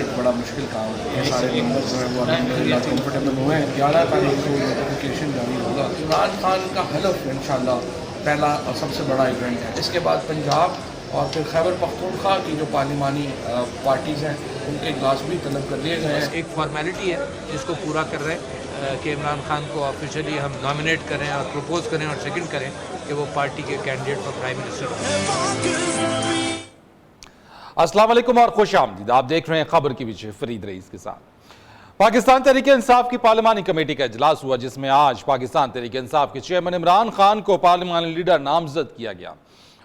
एक बड़ा मुश्किल काम है। ये सारे नंबर जो है वो अलहमदिल्ला कंफर्टेबल हुए हैं। 11 तारीख को नोटिफिकेशन जारी होगा। इमरान खान का हलफ इंशाल्लाह पहला और सबसे बड़ा इवेंट है। इसके बाद पंजाब और फिर खैबर पख्तूनख्वा की जो पार्लिमानी पार्टीज़ हैं उनके इजलास भी तलब कर लिए गए हैं। एक फॉर्मेलिटी है जिसको पूरा कर रहे हैं कि इमरान खान को ऑफिशियली हम नॉमिनेट करें और प्रपोज करें और सेकंड करें कि वो पार्टी के कैंडिडेट फॉर प्राइम मिनिस्टर। अस्सलाम वालेकुम और खुश आमदीद। आप देख रहे हैं खबर की विजय फरीद रईस के साथ। पाकिस्तान तहरीक इंसाफ की पार्लिमानी कमेटी का इजलास हुआ जिसमें आज पाकिस्तान तहरीक इंसाफ के चेयरमैन इमरान खान को पार्लिमानी लीडर नामजद किया गया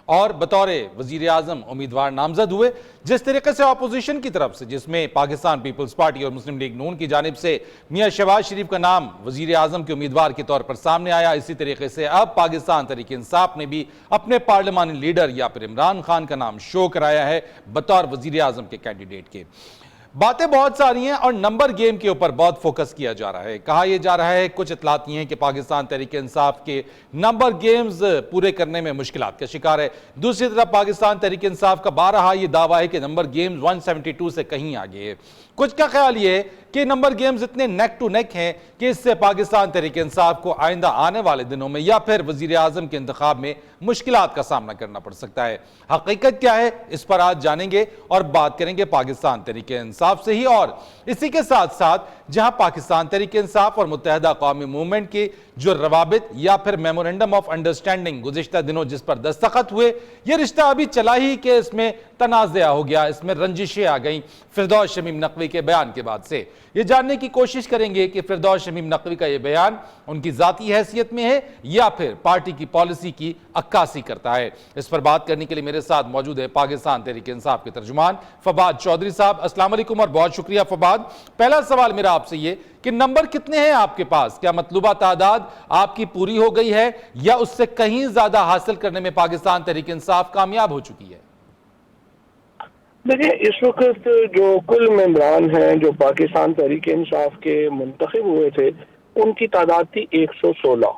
और बतौर वजीर आजम उम्मीदवार नामजद हुए। जिस तरीके से अपोजिशन की तरफ से, जिसमें पाकिस्तान पीपल्स पार्टी और मुस्लिम लीग नून की जानिब से मियां शहबाज शरीफ का नाम वजीर आजम के उम्मीदवार के तौर पर सामने आया, इसी तरीके से अब पाकिस्तान तहरीक इंसाफ ने भी अपने पार्लिमानी लीडर या फिर इमरान खान का नाम शो कराया है बतौर वजीर आजम के कैंडिडेट के। बातें बहुत सारी हैं और नंबर गेम के ऊपर बहुत फोकस किया जा रहा है। कहा यह जा रहा है, कुछ इतलात ये हैं कि पाकिस्तान तहरीक इंसाफ के नंबर गेम्स पूरे करने में मुश्किलात का शिकार है। दूसरी तरफ पाकिस्तान तहरीक इंसाफ का बारहा यह दावा है कि नंबर गेम्स 172 से कहीं आगे है। कुछ का ख्याल यह है कि नंबर गेम्स इतने नेक टू नेक हैं कि इससे पाकिस्तान तहरीक इंसाफ को आइंदा आने वाले दिनों में या फिर वजीर आजम के इंतखाब में मुश्किलात का सामना करना पड़ सकता है। हकीकत क्या है, इस पर आज जानेंगे और बात करेंगे पाकिस्तान तहरीक इंसाफ से ही। और इसी के साथ साथ जहां पाकिस्तान तहरीक इंसाफ और मुत्तहदा कौमी मूवमेंट की जो रवाबित या फिर मेमोरेंडम ऑफ अंडरस्टैंडिंग गुज़िश्ता दिनों जिस पर दस्तखत हुए, यह रिश्ता अभी चला ही कि इसमें तनाज़ा हो गया, इसमें रंजिशें आ गई फिरदौस शमीम नकवी के बयान के बाद से। यह जानने की कोशिश करेंगे कि फिरदौस शमीम नकवी का यह बयान उनकी जाती हैसियत में है या फिर पार्टी की पॉलिसी की अक्कासी करता है। इस पर बात करने के लिए मेरे साथ मौजूद है पाकिस्तान तहरीक इंसाफ के तर्जुमान फवाद चौधरी साहब। अस्सलाम वालेकुम और बहुत शुक्रिया फवाद। पहला सवाल मेरा आपसे ये कि नंबर कितने हैं आपके पास? क्या मतलूबा तादाद आपकी पूरी हो गई है या उससे कहीं ज्यादा हासिल करने में पाकिस्तान तहरीक इंसाफ कामयाब हो चुकी है? देखिए, इस वक्त जो कुल मेंबरान हैं जो पाकिस्तान तहरीक इंसाफ के मुंतखब हुए थे उनकी तादाद थी 116।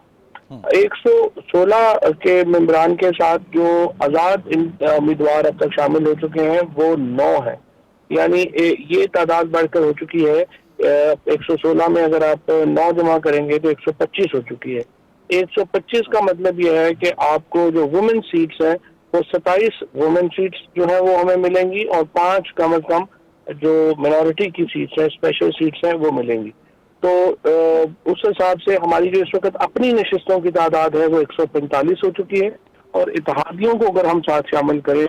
116 के मेंबरान के साथ जो आज़ाद उम्मीदवार अब तक शामिल हो चुके हैं वो 9 है, यानी ये तादाद बढ़कर हो चुकी है 116 में अगर आप 9 जमा करेंगे तो 125 हो चुकी है। 125 का मतलब यह है कि आपको जो वुमेन सीट्स हैं वो 27 वुमेन सीट्स जो है वो हमें मिलेंगी और 5 कम अज कम जो मिनॉरिटी की सीट्स हैं, स्पेशल सीट्स हैं, वो मिलेंगी। तो उस हिसाब से हमारी जो इस वक्त अपनी नशिस्तों की तादाद है वो 145 हो चुकी है और इत्तेहादियों को अगर हम साथ शामिल करें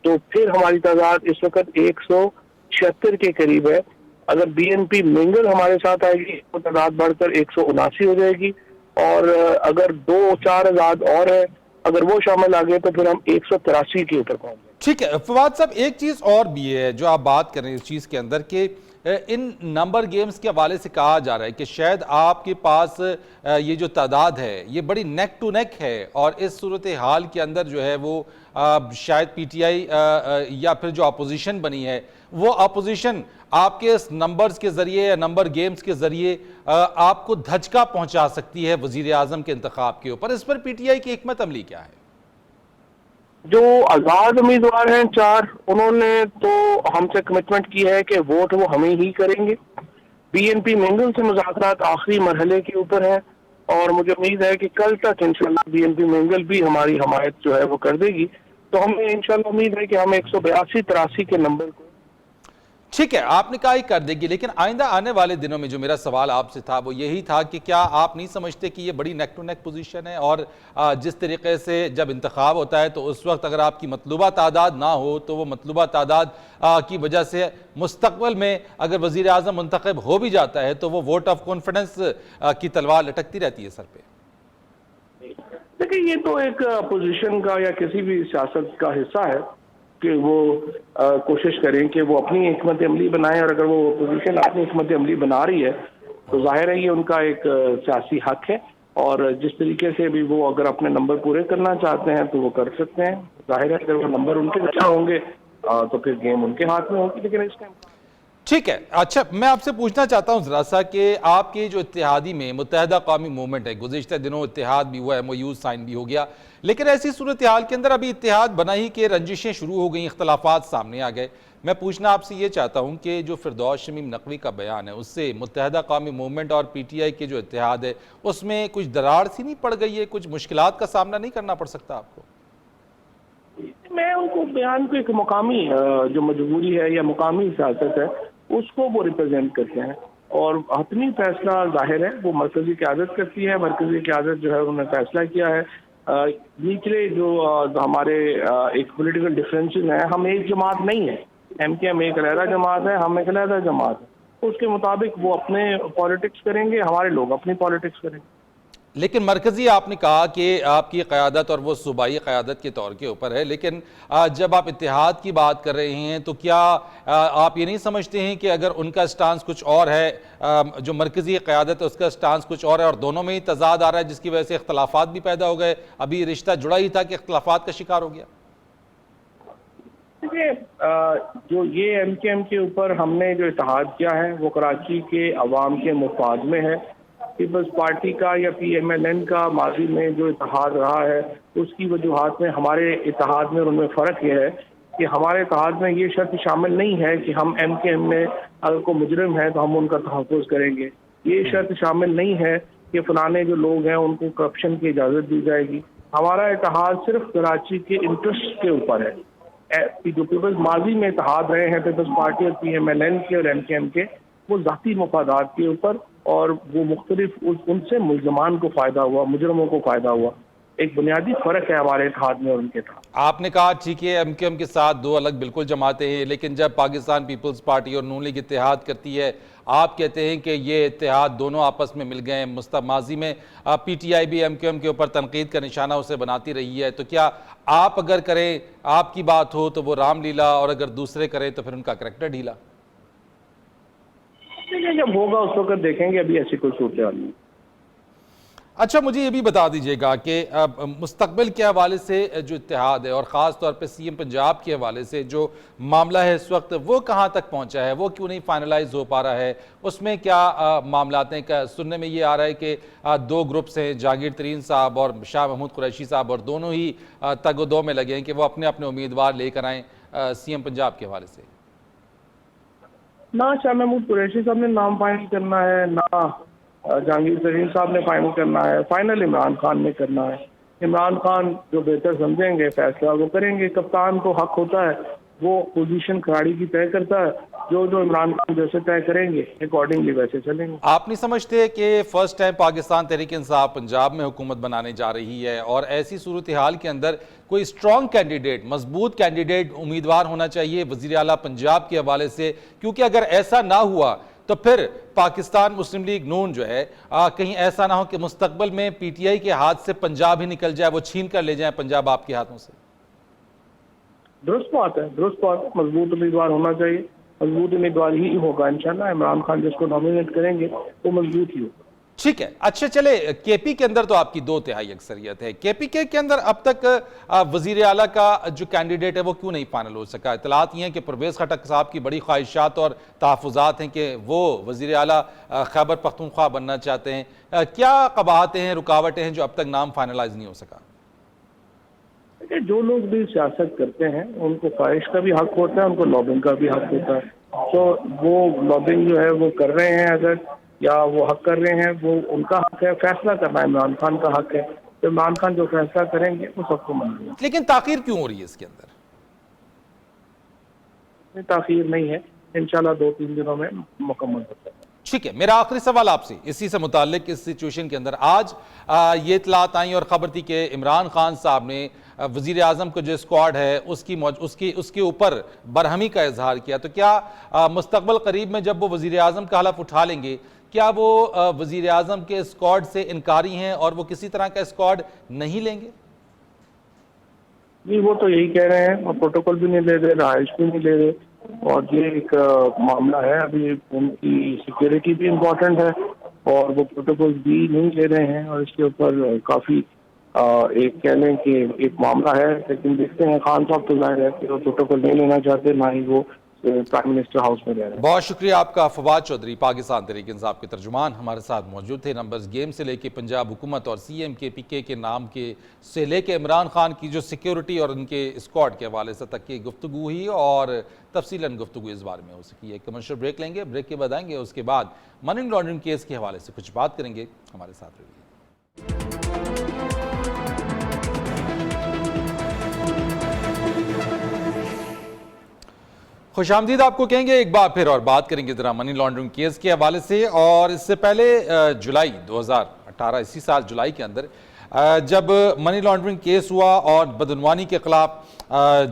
तो फिर हमारी तादाद इस वक्त 176 के करीब है। अगर BNP मिंगल हमारे साथ आएगी तो तादाद बढ़कर 179 हो जाएगी और अगर 2-4 आजाद और है अगर वो शामिल आ गए तो फिर हम 183 के ऊपर पहुंच गए। ठीक है फवाद साहब, एक चीज और भी है जो आप बात कर रहे हैं इस चीज के अंदर कि इन नंबर गेम्स के हवाले से कहा जा रहा है कि शायद आपके पास ये जो तादाद है ये बड़ी नेक टू नेक है और इस सूरत हाल के अंदर जो है वो शायद PTI या फिर जो अपोजिशन बनी है वो अपोजिशन आपके इस नंबर्स के जरिए या नंबर गेम्स के जरिए आपको धचका पहुंचा सकती है वजीर आजम के इंतखाब के ऊपर। इस पर PTI की हिकमत अमली क्या है? जो आजाद उम्मीदवार हैं 4, उन्होंने तो हमसे कमिटमेंट की है कि वोट वो हमें ही करेंगे। BNP मिंगल से मुज़ाकरात आखिरी मरहले के ऊपर है और मुझे उम्मीद है कि कल तक इंशाल्लाह BNP मिंगल भी हमारी हमायत जो है वो कर देगी। तो हमें इंशाल्लाह उम्मीद है कि हम 182-83 के नंबर को ठीक है, आपने कहा ही कर देगी, लेकिन आइंदा आने वाले दिनों में जो मेरा सवाल आपसे था वो यही था कि क्या आप नहीं समझते कि ये बड़ी नेक टू नेक पोजीशन है और जिस तरीके से जब इंतखाब होता है तो उस वक्त अगर आपकी मतलूबा तादाद ना हो तो वो मतलूबा तादाद की वजह से मुस्तकबिल में अगर वजीर आजम मुंतखब हो भी जाता है तो वो वोट ऑफ कॉन्फिडेंस की तलवार लटकती रहती है सर पे। देखिए, ये तो एक अपोजिशन का या किसी भी सियासत का हिस्सा है कि वो कोशिश करें कि वो अपनी हिकमत अमली बनाएं और अगर वो अपोजिशन अपनी हिकमत अमली बना रही है तो जाहिर है ये उनका एक सियासी हक है और जिस तरीके से भी वो अगर अपने नंबर पूरे करना चाहते हैं तो वो कर सकते हैं। जाहिर है अगर वो नंबर उनके अच्छा होंगे तो फिर गेम उनके हाथ में होगी, लेकिन इस टाइम ठीक है। अच्छा, मैं आपसे पूछना चाहता हूं जरा सा कि आपके जो इत्तेहादी में मुत्तहदा कौमी मूवमेंट है, गुज़िश्ता दिनों इत्तेहाद भी हुआ, MOU साइन भी हो गया, लेकिन ऐसी सूरत हाल के अंदर अभी इत्तेहाद बना ही कि रंजिशें शुरू हो गई, इख्तलाफात सामने आ गए। मैं पूछना आपसे ये चाहता हूँ कि जो फिरदौस शमीम नकवी का बयान है उससे मुत्तहदा कौमी मूवमेंट और PTI के जो इत्तेहाद है उसमें कुछ दरार सी नहीं पड़ गई है, कुछ मुश्किलात का सामना नहीं करना पड़ सकता आपको? मैं उनको बयान को एक मुकामी जो मजबूरी है या मुकामी सियासत है उसको वो रिप्रेजेंट करते हैं, और हतमी फैसला जाहिर है वो मरकजी क़यादत करती है। मरकजी क़यादत जो है उन्होंने फैसला किया है। निचले जो हमारे एक पॉलिटिकल डिफरेंसेस हैं, हम एक जमात नहीं है, MKM एक अलहदा जमात है, हम एक अलहदा जमात है, उसके मुताबिक वो अपने पॉलिटिक्स करेंगे, हमारे लोग अपनी पॉलिटिक्स करेंगे। लेकिन मरकजी आपने कहा कि आपकी क़यादत और वो सूबाई क़यादत के तौर के ऊपर है, लेकिन जब आप इत्तेहाद की बात कर रहे हैं तो क्या आप ये नहीं समझते हैं कि अगर उनका स्टांस कुछ और है, जो मरकजी क़यादत है उसका स्टांस कुछ और है और दोनों में ही तजाद आ रहा है जिसकी वजह से इख्तलाफात भी पैदा हो गए? अभी रिश्ता जुड़ा ही था कि इख्तलाफात का शिकार हो गया। देखिए, जो ये MKM के ऊपर हमने जो इत्तेहाद किया है वो कराची के अवाम के मुफाद में है। पीपल्स पार्टी का या PMLN का माजी में जो इत्तेहाद रहा है उसकी वजूहात में हमारे इत्तेहाद में और उनमें फ़र्क यह है कि हमारे इत्तेहाद में ये शर्त शामिल नहीं है कि हम MKM में अगर कोई मुजरिम है तो हम उनका तहफ़्फ़ुज़ करेंगे। ये शर्त शामिल नहीं है कि फलाने जो लोग हैं उनको करप्शन की इजाज़त दी जाएगी। हमारा इत्तेहाद सिर्फ कराची के इंटरेस्ट के ऊपर है। जो पीपल्स माजी में इत्तेहाद रहे हैं पीपल्स पार्टी और PMLN के और MKM के, वो ज़ाती मफादात के ऊपर, और वो मुख्तलिफ उनसे मुल्ज़मान को फ़ायदा हुआ, मुजरमों को फ़ायदा हुआ। एक बुनियादी फ़र्क है हमारे इत्तेहाद में और उनके इत्तेहाद। आपने कहा ठीक है MKM के साथ दो अलग बिल्कुल जमातें हैं, लेकिन जब पाकिस्तान पीपल्स पार्टी और नून लीग इत्तेहाद करती है, आप कहते हैं कि ये इत्तेहाद दोनों आपस में मिल गए हैं। माजी में PTI भी MKM के ऊपर तनकीद का निशाना उसे बनाती रही है, तो क्या आप अगर करें, आपकी बात हो तो वो रामलीला, और अगर दूसरे करें तो फिर उनका करैक्टर ढीला? जब होगा उस वक्त देखेंगे, अभी ऐसी कोई सूरत नहीं। अच्छा, मुझे ये भी बता दीजिएगा कि मुस्तकबिल के हवाले से जो इत्तेहाद है और ख़ास तौर पे CM पंजाब के हवाले से जो मामला है इस वक्त वो कहाँ तक पहुँचा है, वो क्यों नहीं फाइनलाइज हो पा रहा है, उसमें क्या मामलात हैं? क्या सुनने में ये आ रहा है कि दो ग्रुप्स हैं, जहांगीर तरीन साहब और शाह महमूद कुरैशी साहब, और दोनों ही तगोदो में लगे हैं कि वो अपने अपने उम्मीदवार लेकर आएँ CM पंजाब के हवाले से? ना शाह महमूद कुरैशी साहब ने नाम फाइनल करना है, ना जहांगीर तरीन साहब ने फाइनल करना है। फाइनल इमरान खान ने करना है। इमरान खान जो बेहतर समझेंगे फैसला वो करेंगे। कप्तान को हक होता है, वो पोजीशन खिलाड़ी की तय करता है। जो इमरान खान जैसे तय करेंगे अकॉर्डिंगली वैसे चलेंगे। आप नहीं समझते कि फर्स्ट टाइम पाकिस्तान तहरीक इंसाफ पंजाब में हुकूमत बनाने जा रही है, और ऐसी सूरत हाल के अंदर कोई स्ट्रॉन्ग कैंडिडेट, मजबूत कैंडिडेट उम्मीदवार होना चाहिए वज़ीर आला पंजाब के हवाले से? क्योंकि अगर ऐसा ना हुआ तो फिर पाकिस्तान मुस्लिम लीग नून जो है कहीं ऐसा ना हो कि मुस्तकबिल में PTI के हाथ से पंजाब ही निकल जाए, वो छीन कर ले जाए पंजाब आपके हाथों से। दुरुस्त बात है, दुरुस्त बात है। मजबूत उम्मीदवार होना चाहिए, मजबूत उम्मीदवार ही होगा इंशाल्लाह। इमरान खान जिसको नॉमिनेट करेंगे वो मजबूत ही होगा। ठीक है। अच्छा, चले KP के अंदर तो आपकी 2/3 अक्सरियत है। KPK के अंदर अब तक वजीर आला का जो कैंडिडेट है वो क्यों नहीं फाइनल हो सका? इतलात ये हैं कि परवेज खटक साहब की बड़ी ख्वाहिशात और तहफ़्फ़ुज़ात हैं कि वो वजीर आला खैबर पख्तूनख्वा बनना चाहते हैं। क्या कबाहतें हैं, रुकावटें हैं जो अब तक नाम फाइनलाइज नहीं हो सका? जो लोग भी सियासत करते हैं उनको ख्वाहिश का भी हक होता है, उनको लॉबिंग का भी हक होता है। तो वो लॉबिंग जो है वो कर रहे हैं, अगर या वो हक कर रहे हैं, वो उनका हक है। फैसला करना इमरान खान का हक है, तो इमरान खान जो फैसला करेंगे वो सबको मंजूर है। लेकिन ताखीर क्यों हो रही है इसके अंदर? ताखीर नहीं है, इंशाल्लाह 2-3 दिनों में मुकम्मल होता है। ठीक है, मेरा आखिरी सवाल आपसे इसी से मुताल्लिक, इस सिचुएशन के अंदर आज ये इतलात आई और ख़बर थी कि इमरान खान साहब ने वज़ीर आज़म को जो स्क्वाड है उसके ऊपर बरहमी का इजहार किया। तो क्या मुस्तक़बिल करीब में जब वो वज़ीर आज़म का हलफ उठा लेंगे, क्या वो वज़ीर आज़म के स्क्वाड से इनकारी हैं और वो किसी तरह का स्क्वाड नहीं लेंगे? नहीं, वो तो यही कह रहे हैं, प्रोटोकॉल भी नहीं ले रहे, रहाइश भी नहीं ले रहे, और ये एक मामला है। अभी उनकी सिक्योरिटी भी इम्पोर्टेंट है और वो प्रोटोकॉल भी नहीं ले रहे हैं, और इसके ऊपर काफ़ी एक कह लें कि एक मामला है। लेकिन देखते हैं, खान साहब तो जाहिर है कि वो प्रोटोकॉल नहीं लेना चाहते, ना ही वो प्राइम मिनिस्टर हाउस में रह रहे हैं। बहुत शुक्रिया आपका फवाद चौधरी, पाकिस्तान तहरीक इंसाफ के तर्जुमान हमारे साथ मौजूद थे। नंबर्स गेम से लेके पंजाब हुकूमत और CM के PK के नाम के से लेके इमरान खान की जो सिक्योरिटी और उनके स्क्वाड के हवाले से तक की गुफ्तगू हुई और तफसीलन गुफ्तगू इस बारे में हो सकी। एक कमर्शियल ब्रेक लेंगे, ब्रेक के बाद आएंगे, उसके बाद मनी लॉन्ड्रिंग केस के हवाले से कुछ बात करेंगे। हमारे साथ रहिए। खुशामदीद आपको कहेंगे एक बार फिर और बात करेंगे जरा मनी लॉन्ड्रिंग केस के हवाले से। और इससे पहले जुलाई 2018 इसी साल जुलाई के अंदर जब मनी लॉन्ड्रिंग केस हुआ और बदनवानी के खिलाफ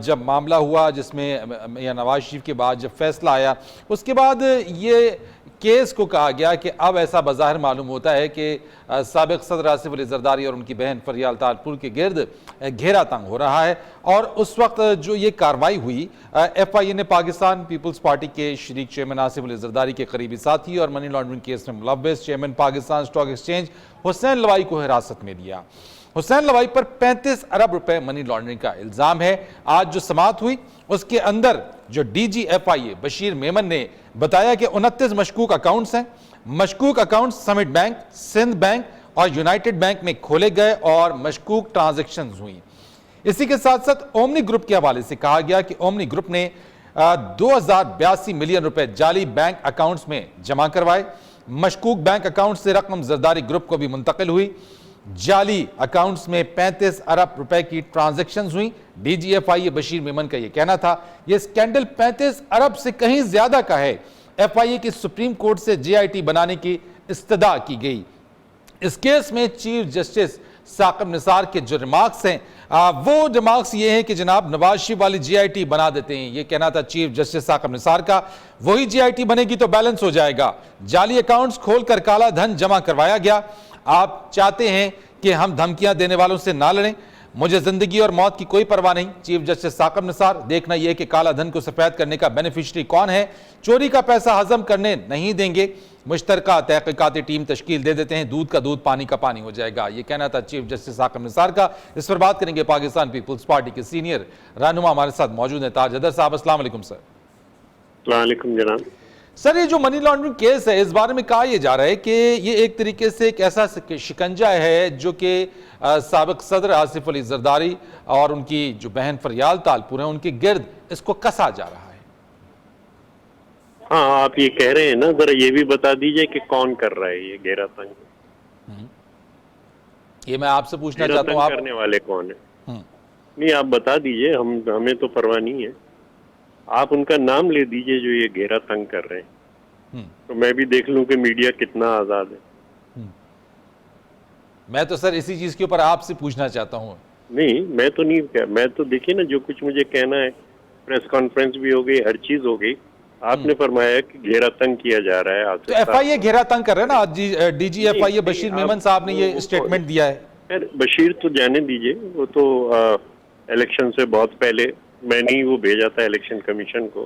जब मामला हुआ जिसमें मियां नवाज शरीफ के बाद जब फैसला आया, उसके बाद ये केस को कहा गया कि अब ऐसा बज़ाहिर मालूम होता है कि साबिक़ सदर आसिफ अली ज़रदारी और उनकी बहन फरियाल तालपुर के गिर्द घेरा तंग हो रहा है। और उस वक्त जो ये कार्रवाई हुई, FIA ने पाकिस्तान पीपल्स पार्टी के शरीक चेयरमैन आसिफ अली ज़रदारी के करीबी साथी और मनी लॉन्ड्रिंग केस में मुलव्वस chairman Pakistan stock exchange Hussain Lawai को हिरासत में लिया। हुसैन लवाई पर 35 अरब रुपए मनी लॉन्ड्रिंग का इल्जाम है। आज जो समाअत हुई उसके अंदर जो DG FIA बशीर मेमन ने बताया कि 29 मशकूक अकाउंट्स हैं। मशकूक account Summit bank, Sindh bank और यूनाइटेड बैंक में खोले गए और मशकूक ट्रांजैक्शंस हुई। इसी के साथ साथ ओमनी ग्रुप के हवाले से कहा गया कि ओमनी ग्रुप ने 2082 मिलियन रुपए जाली बैंक अकाउंट्स में जमा करवाए। मशकूक बैंक अकाउंट से रकम जरदारी ग्रुप को भी मुंतकिल हुई। जाली अकाउंट्स में 35 अरब रुपए की ट्रांजैक्शंस हुई। DG FIA बशीर मेमन का यह कहना था यह स्कैंडल 35 अरब से कहीं ज्यादा का है। FIA की सुप्रीम कोर्ट से JIT बनाने की इस्तदा की गई। इस केस में चीफ जस्टिस साकिब निसार के जो रिमार्क्स हैं वो रिमार्क्स ये हैं कि जनाब नवाज शरीफ वाली JIT बना देते हैं। ये कहना था चीफ जस्टिस साकिब निसार का, वही JIT बनेगी तो बैलेंस हो जाएगा। जाली अकाउंट्स खोलकर काला धन जमा करवाया गया। आप चाहते हैं कि हम धमकियां देने वालों से ना लड़ें, मुझे जिंदगी और मौत की कोई परवाह नहीं। चीफ जस्टिस साकिब निसार, देखना यह कि काला धन को सफेद करने का बेनिफिशियरी कौन है, चोरी का पैसा हजम करने नहीं देंगे। मुश्तरका तहकीकाती टीम तश्कील दे देते हैं, दूध का दूध पानी का पानी हो जाएगा। यह कहना था चीफ जस्टिस साकिब निसार का। इस पर बात करेंगे पाकिस्तान पीपल्स पार्टी के सीनियर रहनुमा हमारे साथ मौजूद है ताज हैदर साहब। अस्सलाम वालेकुम सर। अस्सलाम वालेकुम जनाब। सर, ये जो मनी लॉन्ड्रिंग केस है इस बारे में कहा यह जा रहा है कि ये एक तरीके से एक ऐसा शिकंजा है जो कि साबिक़ सदर आसिफ अली जरदारी और उनकी जो बहन फरियाल तालपुर है उनके गिर्द इसको कसा जा रहा है। हाँ, आप ये कह रहे हैं ना, जरा ये भी बता दीजिए कि कौन कर रहा है ये घेरा तंग। ये मैं आपसे पूछना चाहता हूँ, आप करने वाले कौन है? नहीं, आप बता दीजिए, हमें तो परवाह नहीं है। आप उनका नाम ले दीजिए जो ये घेरा तंग कर रहे हैं, तो मैं भी देख लूं कि मीडिया कितना आजाद है। मैं तो सर इसी चीज के ऊपर आपसे पूछना चाहता हूँ। नहीं, मैं तो नहीं, मैं तो देखिए ना, जो कुछ मुझे कहना है, प्रेस कॉन्फ्रेंस भी हो गई, हर चीज हो गई। आपने फरमाया कि घेरा तंग किया जा रहा है। तो FIA घेरा तंग कर रहे हैं ना। आज DG FIA बशीर मेमन साहब ने ये स्टेटमेंट दिया है। बशीर तो जाने दीजिए, वो तो इलेक्शन से बहुत पहले मैंने ही वो भेजा था इलेक्शन कमीशन को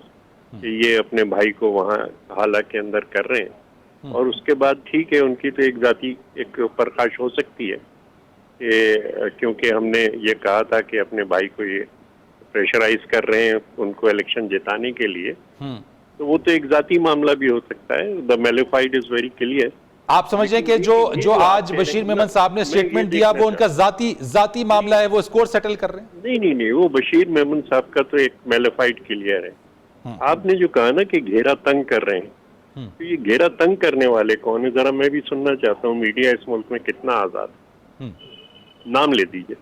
कि ये अपने भाई को वहाँ हाला के अंदर कर रहे हैं। और उसके बाद ठीक है, उनकी तो एक जाति एक प्रकाश हो सकती है कि क्योंकि हमने ये कहा था कि अपने भाई को ये प्रेशराइज कर रहे हैं उनको इलेक्शन जिताने के लिए, तो वो तो एक जाती मामला भी हो सकता है। The mala fide is very clear. आप समझ रहे हैं कि जो आज बशीर मेमन साहब ने स्टेटमेंट दिया वो उनका जाती मामला है, वो स्कोर सेटल कर रहे हैं? नहीं, वो बशीर मेमन साहब का तो एक मेलिफाइड क्लियर है। आपने जो कहा ना कि घेरा तंग कर रहे हैं, तो ये घेरा तंग करने वाले कौन है, जरा मैं भी सुनना चाहता हूँ। मीडिया इस मुल्क में कितना आजाद है। नाम ले दीजिए,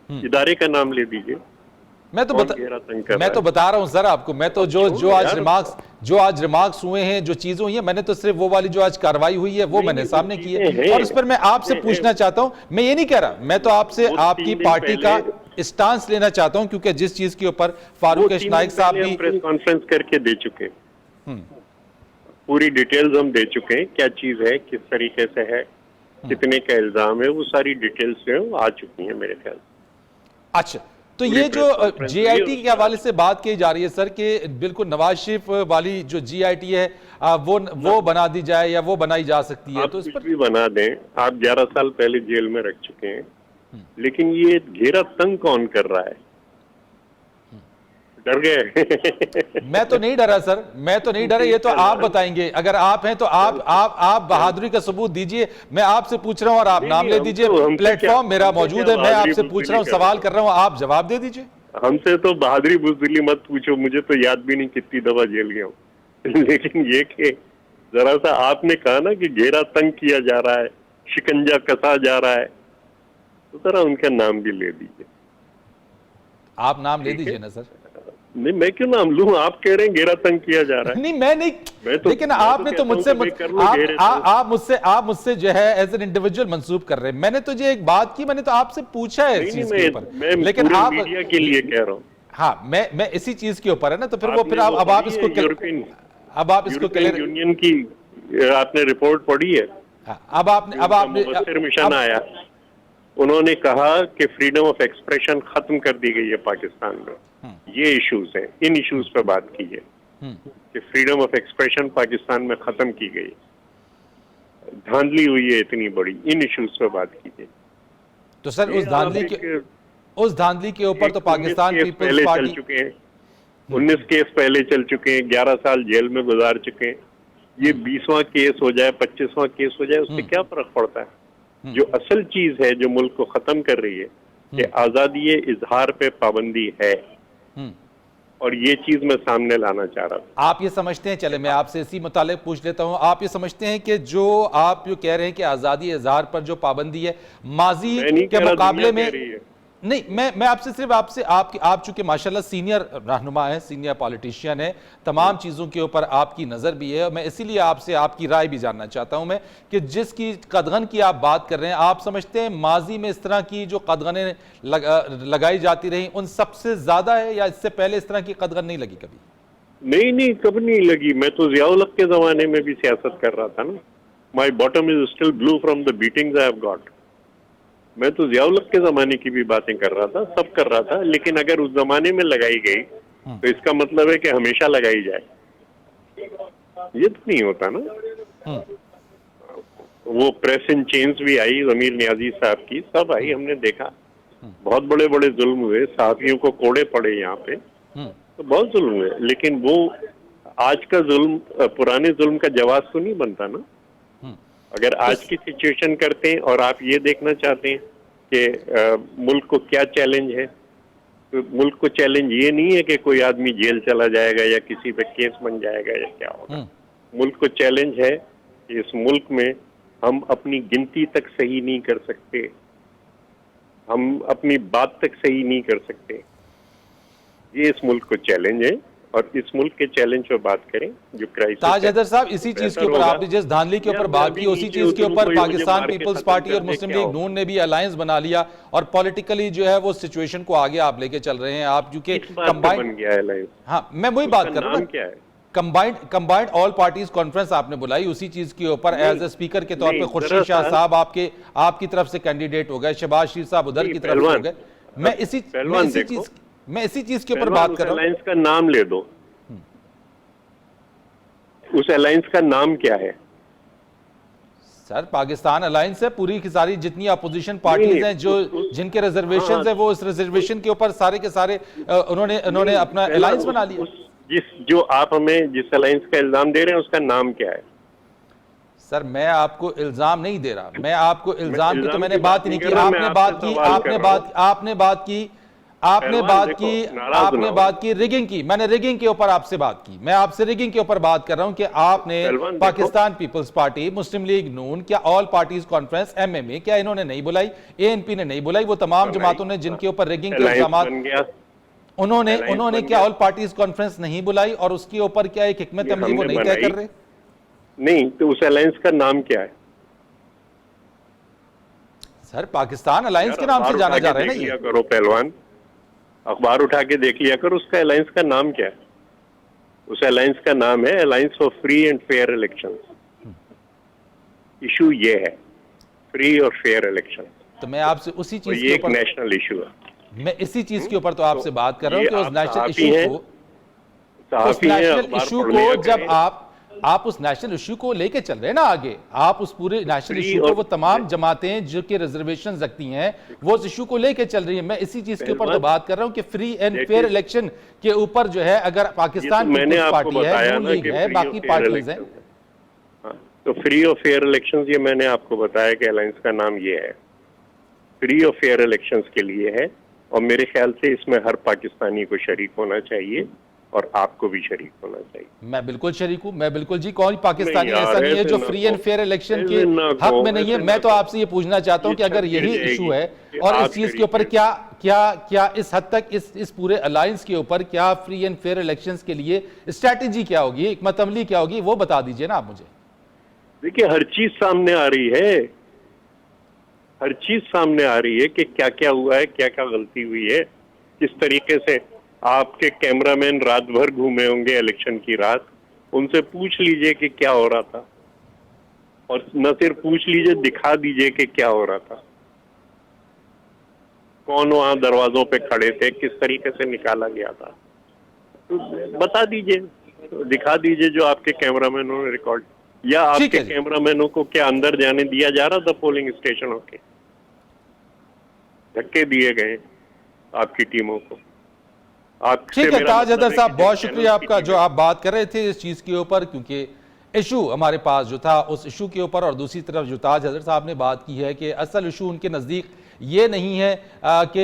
इदारे का नाम ले दीजिए। मैं तो बता रहा हूं सर आपको। मैं तो जो आज रिमार्क्स हुए हैं, जो चीजें हुई हैं, मैंने तो सिर्फ वो वाली जो आज कार्रवाई हुई है वो मैंने सामने की है। और इस पर मैं आपसे पूछना चाहता हूं, मैं ये नहीं कह रहा, मैं तो आपसे आपकी पार्टी का स्टांस लेना चाहता हूं, क्योंकि जिस चीज के ऊपर फारूक नाइक साहब भी प्रेस कॉन्फ्रेंस करके दे चुके हैं, पूरी डिटेल्स हम दे चुके हैं, क्या चीज है, किस तरीके से है, कितने का इल्जाम है, वो सारी डिटेल्स जो है आ चुकी है मेरे ख्याल। अच्छा, तो ये जो JIT के हवाले से बात की जा रही है सर कि बिल्कुल नवाज शरीफ वाली जो JIT है वो बना दी जाए या वो बनाई जा सकती है, तो इस पर भी बना दें। आप 11 साल पहले जेल में रख चुके हैं, लेकिन ये घेरा तंग कौन कर रहा है? डर गए? मैं तो नहीं डरा सर, मैं तो नहीं डरा, ये तो आप बताएंगे। अगर आप हैं तो आप बहादुरी का सबूत दीजिए। मैं आपसे पूछ रहा हूँ और आप नाम ले दीजिए। प्लेटफॉर्म मेरा मौजूद है, मैं आपसे पूछ रहा हूँ, सवाल कर रहा हूँ, आप जवाब दे दीजिए। हमसे तो बहादुरी बुजदिली मत पूछो, मुझे तो याद भी नहीं कितनी दफा जेल गया हूँ। लेकिन ये कि जरा सा आपने कहा ना कि घेरा तंग किया जा रहा है, शिकंजा कसा जा रहा है, तो जरा उनका नाम भी ले दीजिए। आप नाम ले दीजिए ना सर। नहीं, मैं क्यों नाम लूं? आप कह रहे हैं घेरा तंग किया जा रहा है। नहीं मैं नहीं, लेकिन आपने तो मुझसे आप मुझसे जो है एज एन इंडिविजुअल मंसूब कर रहे हैं। मैंने तो ये एक बात की, मैंने तो आपसे पूछा है इस चीज के ऊपर, लेकिन आप मीडिया के लिए कह रहा हूँ। हाँ, मैं इसी चीज के ऊपर है ना, तो फिर वो फिर अब आप इसको क्लियर, यूनियन की आपने रिपोर्ट पढ़ी है? अब आपने मिशन आया, उन्होंने कहा कि फ्रीडम ऑफ एक्सप्रेशन खत्म कर दी गई है पाकिस्तान में। ये इश्यूज हैं, इन इश्यूज पे बात की है कि फ्रीडम ऑफ एक्सप्रेशन पाकिस्तान में खत्म की गई, धांधली हुई है इतनी बड़ी, इन इश्यूज पे बात की है। तो सर उस धांधली के ऊपर तो पाकिस्तान पीपल्स पार्टी चल चुके हैं, 19 केस पहले चल चुके हैं, 11 साल जेल में गुजार चुके हैं। ये 20वां केस हो जाए, 25वां केस हो जाए, उससे क्या फर्क पड़ता है? जो असल चीज है जो मुल्क को खत्म कर रही है कि आजादी इजहार पे पाबंदी है, और ये चीज मैं सामने लाना चाह रहा था। आप ये समझते हैं, चले मैं आपसे इसी मुतालिक पूछ लेता हूं, आप ये समझते हैं कि जो आप जो कह रहे हैं कि आजादी इजहार पर जो पाबंदी है माजी के मुकाबले में, नहीं मैं आपसे सिर्फ आप चूंकि माशाल्लाह सीनियर रहनुमा है, सीनियर पॉलिटिशियन है, तमाम चीज़ों के ऊपर आपकी नज़र भी है, और मैं इसीलिए आपसे आपकी राय भी जानना चाहता हूं मैं कि जिसकी कदगन की आप बात कर रहे हैं, आप समझते हैं माजी में इस तरह की जो कदगनें लगाई जाती रही उन सबसे ज़्यादा है, या इससे पहले इस तरह की कदगन नहीं लगी कभी? नहीं, कभी नहीं लगी। मैं तो ज़ियाउल हक के ज़माने में भी सियासत कर रहा था ना। माई bottom is still blue from the beatings I have got. मैं तो ज़ियाउल हक के ज़माने की भी बातें कर रहा था, सब कर रहा था, लेकिन अगर उस ज़माने में लगाई गई तो इसका मतलब है कि हमेशा लगाई जाए, ये तो नहीं होता ना। वो प्रेस इन चेन्स भी आई, ज़मीर नियाजी साहब की, सब आई, हमने देखा बहुत बड़े बड़े जुल्म हुए, सहाफ़ियों को कोड़े पड़े यहाँ पे, तो बहुत जुल्म हुए, लेकिन वो आज का जुल्म पुराने जुल्म का जवाब तो नहीं बनता ना। अगर आज की सिचुएशन करते हैं और आप ये देखना चाहते हैं कि मुल्क को क्या चैलेंज है, तो मुल्क को चैलेंज ये नहीं है कि कोई आदमी जेल चला जाएगा या किसी पे केस बन जाएगा या क्या होगा। मुल्क को चैलेंज है कि इस मुल्क में हम अपनी गिनती तक सही नहीं कर सकते, हम अपनी बात तक सही नहीं कर सकते। ये इस मुल्क को चैलेंज है, और इस मुल्क के चैलेंज पर बात करें जो क्राइसिस। ताज हैदर साहब, इसी चीज के ऊपर आपने जिस धांधली के ऊपर बात की, उसी चीज के ऊपर पाकिस्तान पीपल्स पार्टी और मुस्लिम लीग नून ने भी अलायंस बना लिया, और पॉलिटिकली जो है वो सिचुएशन को आगे आप लेके चल रहे हैं। आप क्योंकि कंबाइंड, हाँ मैं वही बात कर रहा हूँ, क्या है कंबाइंड ऑल पार्टीज कॉन्फ्रेंस आपने बुलाई, उसी चीज के ऊपर एज ए स्पीकर के तौर पर खुर्शीद शाह साहब आपकी तरफ से कैंडिडेट हो गए, शहबाज शरीफ साहब उधर की तरफ हो गए। मैं इसी चीज के ऊपर बात कर रहा हूँ। अलायंस का नाम ले दो, उस अलायंस का नाम क्या है? सर पाकिस्तान अलायंस है, पूरी की सारी जितनी अपोजिशन पार्टीज हैं जो जिनके रिजर्वेशन है, वो उस रिजर्वेशन के ऊपर सारे के सारे उन्होंने अपना अलायंस बना लिया। जो आप हमें जिस अलायंस का इल्जाम दे रहे हैं उसका नाम क्या है? सर मैं आपको इल्जाम नहीं दे रहा, मैं आपको इल्जाम की तो मैंने बात ही नहीं की। आपने बात की रिगिंग की, मैंने रिगिंग के ऊपर आपसे बात की। मैं आपसे रिगिंग के ऊपर बात कर रहा हूं कि आपने पाकिस्तान पीपल्स पार्टी, मुस्लिम लीग नून, क्या ऑल पार्टीज कॉन्फ्रेंस एमएमए क्या इन्होंने नहीं बुलाई? एएनपी ने नहीं बुलाई? वो तमाम जमातों ने जिनके ऊपर रिगिंग के इल्जाम, उन्होंने क्या ऑल पार्टीज कॉन्फ्रेंस नहीं बुलाई? और उसके ऊपर क्या एक हिकमत अमली वो नहीं तय कर रहे? नहीं, तो उस अलायंस का नाम क्या है? सर पाकिस्तान अलायंस के नाम से जाना जा रहा है ना ये। करो पहलवान, अखबार उठा के देख लिया कर, उसका अलायंस का नाम क्या है? उस अलायंस का नाम है alliance for free and fair election. Issue ये है, फ्री और फेयर इलेक्शन। तो मैं आपसे उसी चीज के ऊपर, नेशनल इशू है, मैं इसी चीज के ऊपर तो आपसे बात कर रहा हूं कि उस नेशनल इशू को जब आप आप उस नेशनल इशू को लेके चल रहे हैं ना आगे, आप उस पूरे नेशनल इशू को, वो तमाम जमातें जो कि रिजर्वेशन रखती हैं वो उस इशू को लेके चल रही है। मैं इसी चीज के ऊपर तो बात कर रहा हूं कि फ्री एंड फेयर इलेक्शन के ऊपर जो है, अगर पाकिस्तान पीपल्स पार्टी है, नून लीग है, बाकी पार्टीज हैं, तो फ्री और फेयर इलेक्शंस, ये मैंने आपको बताया कि अलायंस का नाम ये है, फ्री और फेयर इलेक्शंस के लिए है। और मेरे ख्याल से इसमें हर पाकिस्तानी को शरीक होना चाहिए और आपको भी शरीक होना चाहिए। मैं बिल्कुल शरीक हूं, मैं बिल्कुल जी, कौन पाकिस्तानी ऐसा नहीं है जो फ्री एंड फेयर इलेक्शन के हक में नहीं है। मैं तो आपसे ये पूछना चाहता हूं कि अगर यही इशू है और इस चीज के ऊपर क्या इस हद तक इस पूरे अलायंस के ऊपर क्या फ्री एंड फेयर इलेक्शंस के लिए स्ट्रैटेजी क्या होगी, हिकमत अमली क्या होगी, वो बता दीजिए ना आप मुझे। देखिए, हर चीज सामने आ रही है, हर चीज सामने आ रही है कि क्या क्या हुआ है, क्या क्या गलती हुई है, किस तरीके से आपके कैमरामैन रात भर घूमे होंगे इलेक्शन की रात, उनसे पूछ लीजिए कि क्या हो रहा था, और न सिर्फ पूछ लीजिए, दिखा दीजिए कि क्या हो रहा था, कौन वहां दरवाजों पे खड़े थे, किस तरीके से निकाला गया था, तो बता दीजिए, दिखा दीजिए जो आपके कैमरामैनों ने रिकॉर्ड, या आपके कैमरामैनों को क्या अंदर जाने दिया जा रहा था पोलिंग स्टेशनों के, धक्के दिए गए आपकी टीमों को। ठीक है ताज हैदर साहब, बहुत शुक्रिया आपका जो आप बात कर रहे थे इस चीज के ऊपर, क्योंकि इशू हमारे पास जो था उस इशू के ऊपर, और दूसरी तरफ जो ताज हैदर साहब ने बात की है कि असल इशू उनके नज़दीक ये नहीं है कि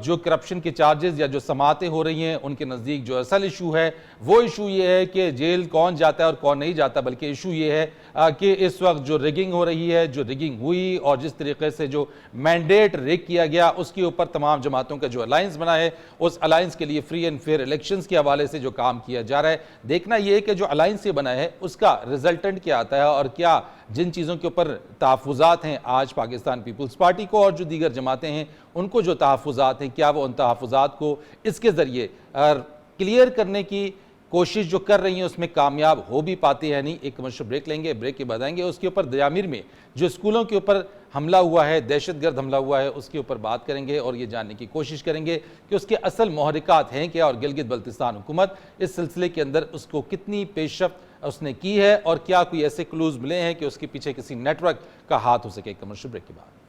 जो करप्शन के चार्जेस या जो समातें हो रही हैं, उनके नज़दीक जो असल इशू है वो इशू ये है कि जेल कौन जाता है और कौन नहीं जाता, बल्कि इशू ये है कि इस वक्त जो रिगिंग हो रही है, जो रिगिंग हुई और जिस तरीके से जो मैंडेट रिग किया गया, उसके ऊपर तमाम जमातों का जो अलायंस बना है, उस अलायंस के लिए फ्री एंड फेयर इलेक्शंस के हवाले से जो काम किया जा रहा है, देखना यह है कि जो अलायंस ये बना है उसका रिजल्टेंट क्या आता है, और क्या जिन चीज़ों के ऊपर तहफ़्फ़ुज़ात हैं आज पाकिस्तान पीपल्स पार्टी को और जो दीगर जमातें हैं उनको जो तहफ़्फ़ुज़ात हैं, क्या वो उन तहफ़्फ़ुज़ात को इसके ज़रिए क्लियर करने की कोशिश जो कर रही हैं उसमें कामयाब हो भी पाते हैं नहीं। एक कमर्शियल ब्रेक लेंगे, ब्रेक के बाद आएंगे। उसके ऊपर दयामिर में जो स्कूलों के ऊपर हमला हुआ है, दहशतगर्द हमला हुआ है, उसके ऊपर बात करेंगे और ये जानने की कोशिश करेंगे कि उसके असल महरिकात हैं क्या, और गिलगित बल्तिस्तान हुकूमत इस सिलसिले के अंदर उसको कितनी पेशरफ्त उसने की है, और क्या कोई ऐसे क्लूज मिले हैं कि उसके पीछे किसी नेटवर्क का हाथ हो सके। कमर्शियल ब्रेक के बाद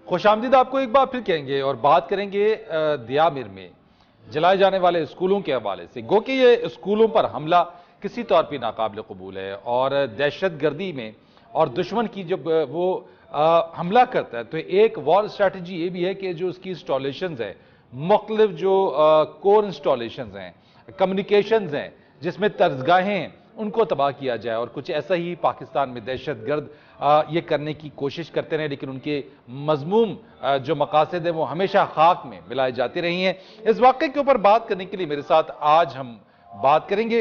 खुशामदीद आपको एक बार फिर कहेंगे और बात करेंगे दयामिर में जलाए जाने वाले स्कूलों के हवाले से। गो कि ये स्कूलों पर हमला किसी तौर पर नाकाबिल कबूल है, और दहशत गर्दी में और दुश्मन की जब वो हमला करता है तो एक वॉर स्ट्रैटेजी ये भी है कि जो उसकी इंस्टॉलेशंस है, मुख्तलिफ जो कोर इंस्टॉलेशंस हैं, कम्युनिकेशंस हैं, जिसमें तर्जगाहें हैं, उनको तबाह किया जाए। और कुछ ऐसा ही पाकिस्तान में दहशत गर्द ये करने की कोशिश करते रहे, लेकिन उनके मजमूम जो मकासद है वो हमेशा खाक में मिलाए जाते रही हैं। इस वाक़े के ऊपर बात करने के लिए मेरे साथ आज हम बात करेंगे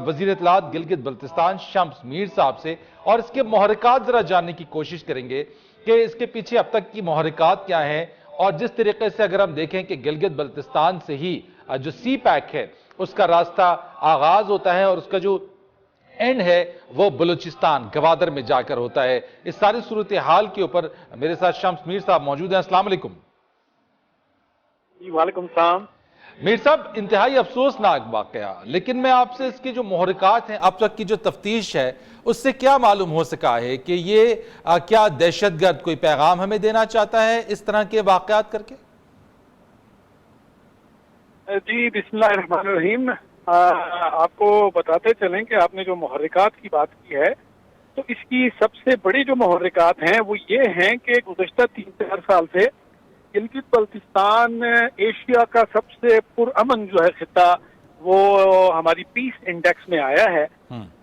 वज़ीर इत्तलात गिलगित बल्तिस्तान शम्स मीर साहब से, और इसके महरिकात जरा जानने की कोशिश करेंगे कि इसके पीछे अब तक की महरिकात क्या है, और जिस तरीके से अगर हम देखें कि गिलगित बल्तिस्तान से ही जो सी पैक है उसका रास्ता आगाज होता है और उसका जो एंड है वो बलूचिस्तान गवादर में जाकर होता है। इस सारी सूरत हाल के ऊपर मेरे साथ शम्स मीर साहब मौजूद हैं। अस्सलाम वालेकुम। वालेकुम सलाम। मीर साहब, इंतहाई अफसोसनाक वाकया, लेकिन मैं आपसे इसके जो महरिकात हैं, अब तक की जो तफ्तीश है, उससे क्या मालूम हो सका है कि ये क्या दहशतगर्द कोई पैगाम हमें देना चाहता है इस तरह के वाकयात करके? जी बिस्मिल्लाहिर्रहमानिर्रहीम। आपको बताते चलें कि आपने जो महरिकात की बात की है, तो इसकी सबसे बड़ी जो महरिकात हैं वो ये हैं कि गुज़श्ता 3-4 साल से गिलगित बल्तिस्तान एशिया का सबसे पुरअमन जो है खिता वो हमारी पीस इंडेक्स में आया है।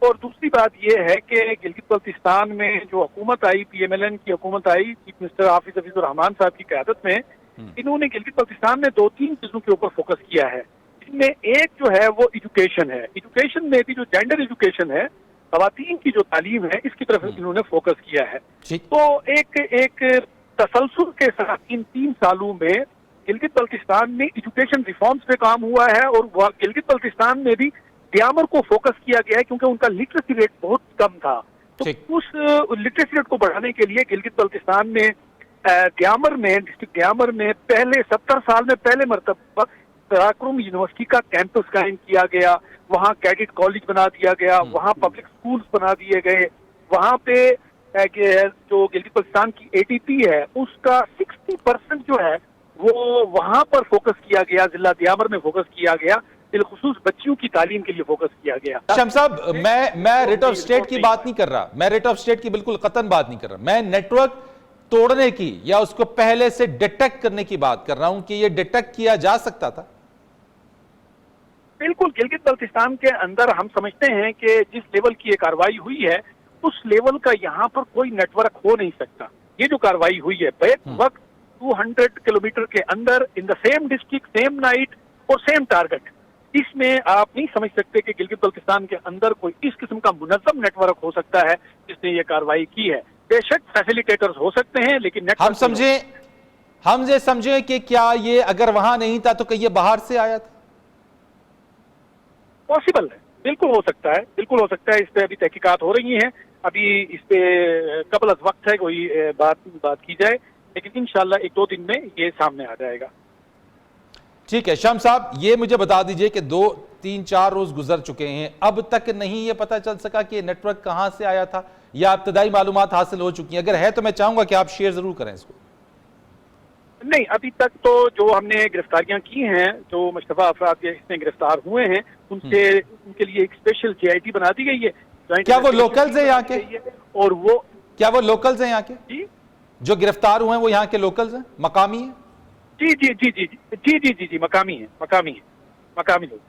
और दूसरी बात ये है कि गिलगित बल्तिस्तान में जो हुकूमत आई, PMLN की हुकूमत आई, चीफ मिनिस्टर हाफिज हफीजुर रहमान साहब की क़यादत में, इन्होंने गिलगित बल्तिस्तान में 2-3 चीजों के ऊपर फोकस किया है। इसमें एक जो है वो एजुकेशन है। एजुकेशन में भी जो जेंडर एजुकेशन है, खवातीन की जो तालीम है, इसकी तरफ इन्होंने फोकस किया है। तो एक तसलसल के साथ इन 3 सालों में गिलगित बल्तिस्तान में एजुकेशन रिफॉर्म्स पे काम हुआ है। और गिलगित बल्तिस्तान में भी ग्यामर को फोकस किया गया है, क्योंकि उनका लिटरेसी रेट बहुत कम था। तो उस लिटरेसी रेट को बढ़ाने के लिए गिलगित बल्तिस्तान में ग्यामर में, डिस्ट्रिक्ट ग्यामर में पहले 70 साल में पहले मरतबा कराकुरम यूनिवर्सिटी का कैंपस कायम किया गया। वहाँ कैडेट कॉलेज बना दिया गया, वहाँ पब्लिक स्कूल्स बना दिए गए। वहाँ पे जो गिलगित बल्तिस्तान की ATP है, उसका 60% जो है वो वहाँ पर फोकस किया गया, जिला ग्यामर में फोकस किया गया, बिलखुसूस बच्चियों की तालीम के लिए फोकस किया गया। शम्स साहब, मैं रेट ऑफ स्टेट की बात नहीं कर रहा, मैं रेट ऑफ स्टेट की बिल्कुल कतन बात नहीं कर रहा, मैं नेटवर्क तोड़ने की या उसको पहले से डिटेक्ट करने की बात कर रहा हूं कि ये डिटेक्ट किया जा सकता था। बिल्कुल, गिलगित बल्तिस्तान के अंदर हम समझते हैं कि जिस लेवल की ये कार्रवाई हुई है, उस लेवल का यहाँ पर कोई नेटवर्क हो नहीं सकता। ये जो कार्रवाई हुई है बैक वक्त 200 किलोमीटर के अंदर, in the same district, same night और सेम टारगेट, इसमें आप नहीं समझ सकते कि गिलगित बल्तिस्तान के अंदर कोई इस किस्म का मुनज़्ज़म नेटवर्क हो सकता है जिसने ये कार्रवाई की है। बेशक फैसिलिटेटर्स हो सकते हैं, लेकिन हम ये समझे कि क्या ये अगर वहां नहीं था तो क्या ये बाहर से आया था? पॉसिबल है, बिल्कुल हो सकता है, बिल्कुल हो सकता है। इस पे अभी तहकीकात हो रही हैं, अभी इस पे कबल अज़ वक्त है कोई बात की जाए, लेकिन इंशाल्लाह 1-2 दिन में ये सामने आ जाएगा। ठीक है शम्स साहब, ये मुझे बता दीजिए कि 2-3-4 रोज गुजर चुके हैं, अब तक नहीं ये पता चल सका कि नेटवर्क कहां से आया था या इब्तदाई मालूमात हासिल हो चुकी हैं? अगर है तो मैं चाहूंगा कि आप शेयर जरूर करें इसको। नहीं, अभी तक तो जो हमने गिरफ्तारियां की हैं, जो मुश्तबा अफराद इसमें गिरफ्तार हुए हैं, उनके लिए एक स्पेशल JIT बना दी गई है। क्या वो लोकल्स हैं यहाँ के? और वो क्या वो लोकल्स हैं यहाँ के? जी, जो गिरफ्तार हुए हैं वो यहाँ के लोकल्स हैं, मकामी हैं? जी, मकामी लोग।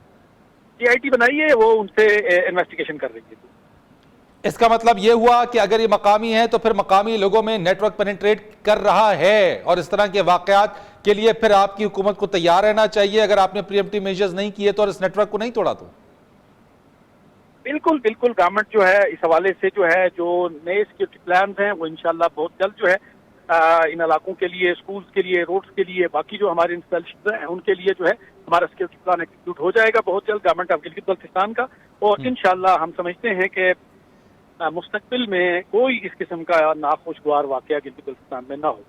JIT बनाई है, वो उनसे इन्वेस्टिगेशन कर रही है। इसका मतलब यह हुआ कि अगर ये मकामी है तो फिर मकामी लोगों में नेटवर्क पेनिट्रेट कर रहा है, और इस तरह के वाकयात के लिए फिर आपकी हुकूमत को तैयार रहना चाहिए अगर आपने प्रीएम्प्टिव मेजर्स नहीं किए तो, और इस नेटवर्क को नहीं तोड़ा तो। बिल्कुल गवर्नमेंट जो है इस हवाले से जो है, जो नए सिक्योरिटी प्लान हैं वो इंशाल्लाह बहुत जल्द जो है इन इलाकों के लिए, स्कूल्स के लिए, रोड्स के लिए, बाकी जो हमारे इंस्टॉलेशन हैं उनके लिए जो है हमारा सिक्योरिटी प्लान एग्जीक्यूट हो जाएगा बहुत जल्द गवर्नमेंट ऑफ गिलगित बल्तिस्तान का। और इंशाल्लाह हम समझते हैं कि मुस्तकबिल में कोई इस किस्म का नाखुशगवार वाकया गिलगित बल्तिस्तान में ना हो।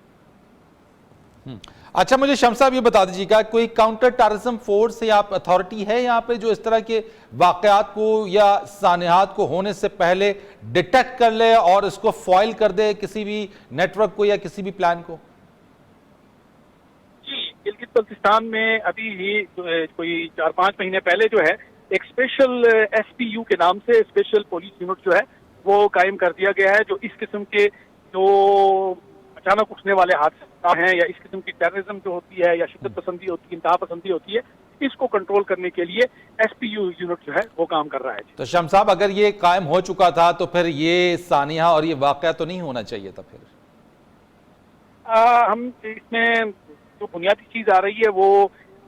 अच्छा, मुझे शम्स साहब ये बता दीजिएगा, कोई काउंटर टेररिज्म फोर्स या अथॉरिटी है यहाँ पे जो इस तरह के वाकयात को या सानिहात को होने से पहले डिटेक्ट कर ले और इसको फॉइल कर दे किसी भी नेटवर्क को या किसी भी प्लान को? जी, गिलगित बल्तिस्तान में अभी ही कोई 4-5 महीने पहले जो है एक स्पेशल SPU के नाम से स्पेशल पुलिस यूनिट जो है वो कायम कर दिया गया है, जो इस किस्म के जो अचानक उठने वाले हादसे हैं या इस किस्म की टेररिज्म जो होती है या शिद्दत पसंदी होती है, इंतहा पसंदी होती है, इसको कंट्रोल करने के लिए SPU यूनिट जो है वो काम कर रहा है। तो शम्स साहब, अगर ये कायम हो चुका था तो फिर ये सानिया और ये वाकया तो नहीं होना चाहिए था फिर? हम इसमें जो बुनियादी चीज आ रही है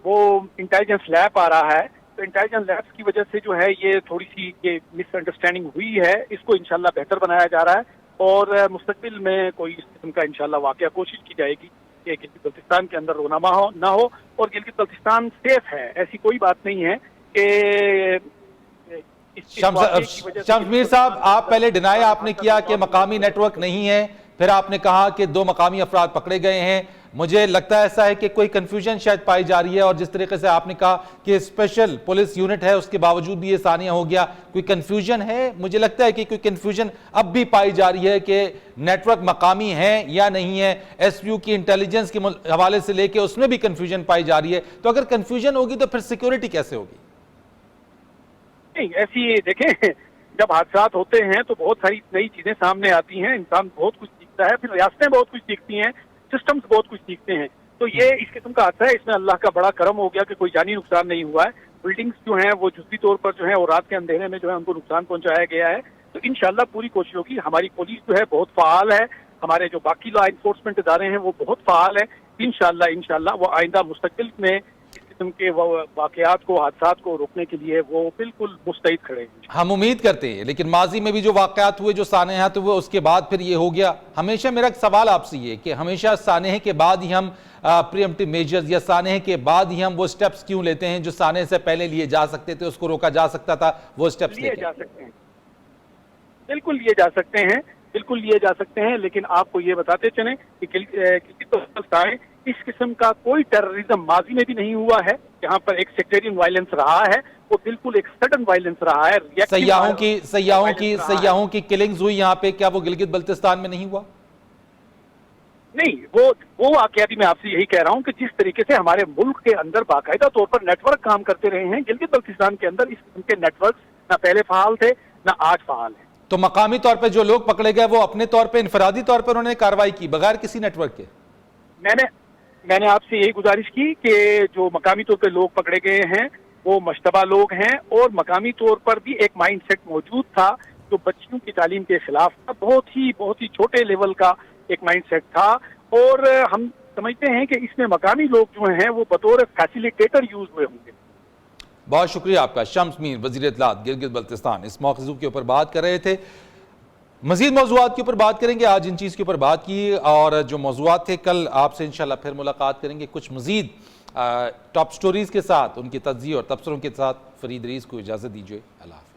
वो इंटेलिजेंस लैब आ रहा है, तो इंटेलिजेंस लैब्स की वजह से जो है ये थोड़ी सी ये मिसअंडरस्टैंडिंग हुई है, इसको इंशाल्लाह बेहतर बनाया जा रहा है और मुस्तकबिल में कोई इस किस्म का इंशाल्लाह वाकया कोशिश की जाएगी कि गिलगित बल्तिस्तान के अंदर रोनामा ना हो और गिलगित बल्तिस्तान सेफ है, ऐसी कोई बात नहीं है कि शम्स मीर साहब, आप पहले डिनाई आपने किया कि मकामी नेटवर्क नहीं है, फिर आपने कहा कि 2 मकामी अफराद पकड़े गए हैं। मुझे लगता है ऐसा है कि कोई कंफ्यूजन शायद पाई जा रही है, और जिस तरीके से आपने कहा कि स्पेशल पुलिस यूनिट है उसके बावजूद भी ये सानिया हो गया, कोई कंफ्यूजन है? मुझे लगता है कि कोई कंफ्यूजन अब भी पाई जा रही है कि नेटवर्क मकामी है या नहीं है। SPU की इंटेलिजेंस के हवाले से लेके उसमें भी कंफ्यूजन पाई जा रही है। तो अगर कंफ्यूजन होगी तो फिर सिक्योरिटी कैसे होगी? नहीं, ऐसी देखें, जब हादसात होते हैं तो बहुत सारी नई चीजें सामने आती हैं, इंसान बहुत कुछ सीखता है, फिर रियासतें बहुत कुछ सीखती हैं, सिस्टम्स बहुत कुछ सीखते हैं। तो ये इस किस्म का हादसा है, इसमें अल्लाह का बड़ा करम हो गया कि कोई जानी नुकसान नहीं हुआ है। बिल्डिंग्स जो हैं वो जुज़वी तौर पर जो है और रात के अंधेरे में जो है उनको नुकसान पहुंचाया गया है। तो इंशाल्लाह पूरी कोशिश होगी। हमारी पुलिस जो है बहुत फ़ाल है, हमारे जो बाकी लॉ इन्फोर्समेंट इदारे हैं वो बहुत फ़ाल है। इंशाल्लाह वो आइंदा मुस्तकबिल में इस किस्म के वाक़यात को, हादसात को रोकने के लिए वो बिल्कुल मुस्तैद खड़े हैं। हम उम्मीद करते हैं, लेकिन माजी में भी जो वाक़यात हुए, जो सानेहात हुए, उसके बाद फिर ये हो गया। हमेशा मेरा एक सवाल आपसे ये कि हमेशा सानेह के बाद ही हम प्रीएम्प्टिव मेजर्स या सानेह के बाद ही हम वो स्टेप्स क्यों लेते हैं जो सानेह से पहले लिए जा सकते थे, उसको रोका जा सकता था, वो स्टेप्स लिए जा सकते हैं, बिल्कुल लिए जा सकते हैं, बिल्कुल लिए जा सकते हैं। लेकिन आपको ये बताते चलें कि किसी तो इस किस्म का कोई टेररिज्म माजी में भी नहीं हुआ है। यहाँ पर एक सेक्टेरियन वायलेंस रहा है, वो बिल्कुल एक सडन वायलेंस रहा है। सयाहों की किलिंग्स हुई यहाँ पे, क्या वो गिलगित बल्तिस्तान में नहीं हुआ? नहीं, वो वाकया भी मैं आपसे यही कह रहा हूँ कि जिस तरीके से हमारे मुल्क के अंदर बाकायदा तौर पर नेटवर्क काम करते रहे हैं, गिलगित बल्तिस्तान के अंदर इस किस्म के नेटवर्क ना पहले फआल थे ना आज फआल है। तो मकामी तौर पे जो लोग पकड़े गए वो अपने तौर पे इनफरादी तौर पर उन्होंने कार्रवाई की बगैर किसी नेटवर्क के। मैंने आपसे यही गुजारिश की कि जो मकामी तौर पे लोग पकड़े गए हैं वो मशतबा लोग हैं और मकामी तौर पर भी एक माइंडसेट मौजूद था जो बच्चियों की तालीम के खिलाफ था। बहुत ही छोटे लेवल का एक माइंडसेट था और हम समझते हैं कि इसमें मकामी लोग जो हैं वो बतौर फैसिलिटेटर यूज हुए होंगे। बहुत शुक्रिया आपका। शम्स मीर, वज़ीर इत्तलात गिलगित बल्तिस्तान, इस मौक़िफ़ के ऊपर बात कर रहे थे। मज़ीद मौज़ूआत के ऊपर बात करेंगे। आज इन चीज़ के ऊपर बात की और जो मौज़ूआत थे, कल आपसे इंशाल्लाह फिर मुलाकात करेंगे कुछ मज़ीद टॉप स्टोरीज़ के साथ, उनकी तज्ज़िया और तबसरों के साथ। फरीद रईस को इजाज़त दीजिए। अल्लाह हाफ़िज़।